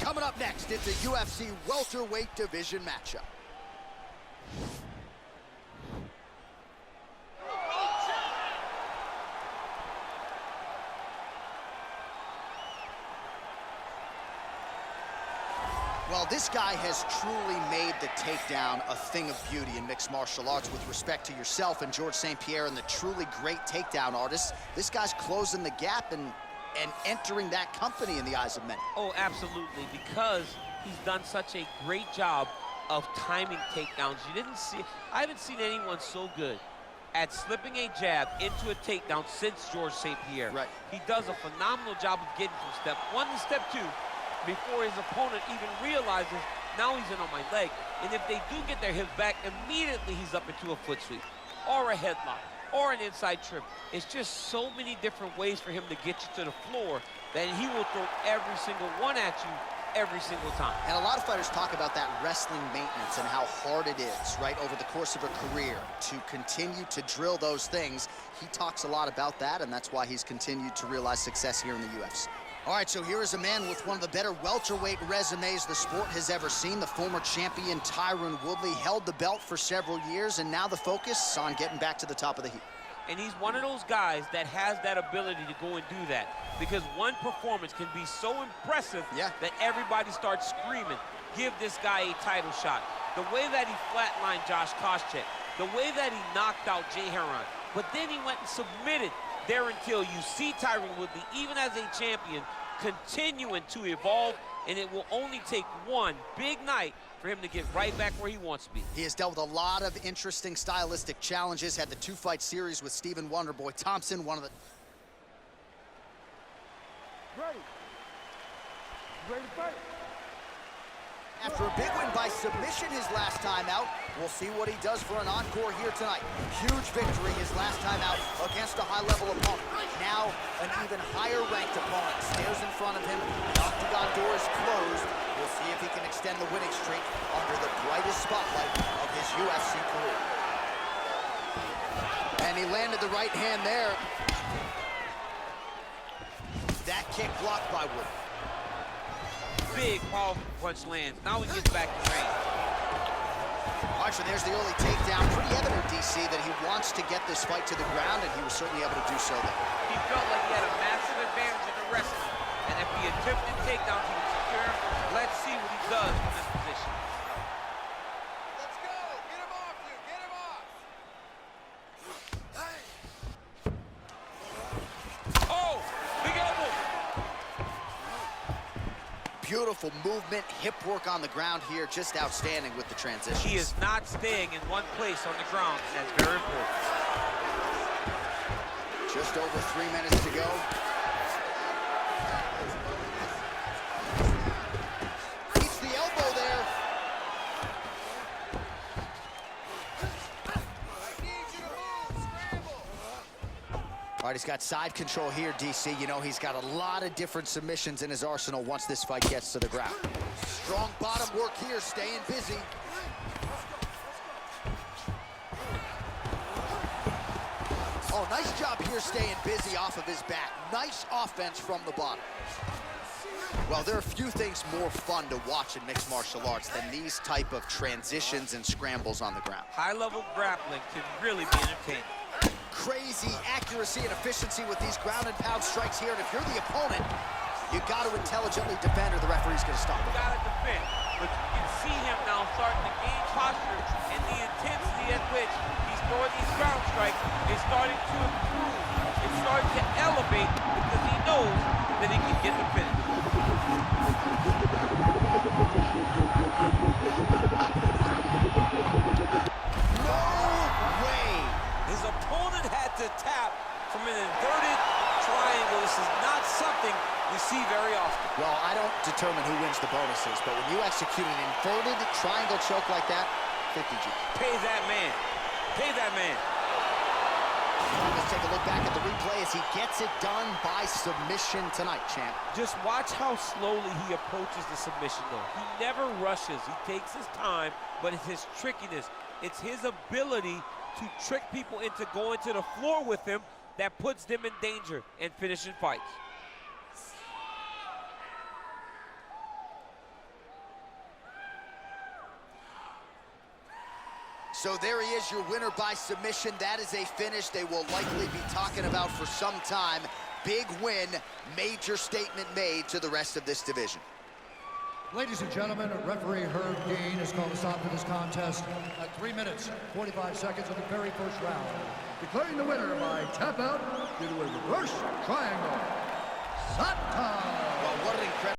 Coming up next, it's a UFC welterweight division matchup. Well, this guy has truly made the takedown a thing of beauty in mixed martial arts. With respect to yourself and George St. Pierre and the truly great takedown artists, this guy's closing the gap and entering that company in the eyes of many. Oh, absolutely, because he's done such a great job of timing takedowns. I haven't seen anyone so good at slipping a jab into a takedown since George St. Pierre. Right. He does a phenomenal job of getting from step one to step two before his opponent even realizes, now he's in on my leg. And if they do get their hips back, immediately he's up into a foot sweep or a headlock or an inside trip. It's just so many different ways for him to get you to the floor that he will throw every single one at you every single time. And a lot of fighters talk about that wrestling maintenance and how hard it is, right, over the course of a career to continue to drill those things. He talks a lot about that, and that's why he's continued to realize success here in the UFC. All right, so here is a man with one of the better welterweight resumes the sport has ever seen. The former champion Tyron Woodley held the belt for several years, and now the focus on getting back to the top of the heap. And he's one of those guys that has that ability to go and do that, because one performance can be so impressive that everybody starts screaming, give this guy a title shot. The way that he flatlined Josh Koscheck, the way that he knocked out Jay Heron, but then he went and submitted there until you see Tyron Woodley, even as a champion, continuing to evolve, and it will only take one big night for him to get right back where he wants to be. He has dealt with a lot of interesting stylistic challenges, had the two-fight series with Stephen Wonderboy Thompson, one of the... Ready to fight. After a big win by submission his last time out, we'll see what he does for an encore here tonight. Huge victory his last time out against a high-level opponent. Now, an even higher-ranked opponent stares in front of him. The octagon door is closed. We'll see if he can extend the winning streak under the brightest spotlight of his UFC career. And he landed the right hand there. That kick blocked by Woodley. Big, powerful punch lands. Now he gets back to range. All right, so there's the early takedown. Pretty evident, DC, that he wants to get this fight to the ground, and he was certainly able to do so there. He felt like he had a massive advantage in the wrestling, and if he attempted takedowns, he would secure. Let's see what he does from this position. Let's go. Get him off you. Get him off. Oh, big elbow. Beautiful movement, hip work on the ground here, just outstanding with the transitions. He is not staying in one place on the ground, and that's very important. Just over 3 minutes to go. Reach the elbow there. All right, he's got side control here, DC. You know, he's got a lot of different submissions in his arsenal once this fight gets to the ground. Strong bottom work here, staying busy. Oh, nice job here staying busy off of his back. Nice offense from the bottom. Well, there are few things more fun to watch in mixed martial arts than these type of transitions and scrambles on the ground. High-level grappling can really be entertaining. Crazy accuracy and efficiency with these ground and pound strikes here. And if you're the opponent, you got to intelligently defend or the referee's going to stop it. You got to defend, but you can see him now starting to gain posture, and the intensity at which he's throwing these ground strikes is starting to improve. It's starting to elevate because he knows that he can get the finish. His opponent had to tap from an inverted triangle. This is not something we see very often. Well, I don't determine who wins the bonuses, but when you execute an inverted triangle choke like that, 50 G. Pay that man. Pay that man. Let's take a look back at the replay as he gets it done by submission tonight, champ. Just watch how slowly he approaches the submission, though. He never rushes. He takes his time, but it's his trickiness. It's his ability to trick people into going to the floor with him that puts them in danger and finishing fights. So there he is, your winner by submission. That is a finish they will likely be talking about for some time. Big win, major statement made to the rest of this division. Ladies and gentlemen, referee Herb Dean has called a stop to this contest at 3 minutes, 45 seconds of the very first round, declaring the winner by tap out due to a reverse triangle. Satan! Well, what an incredible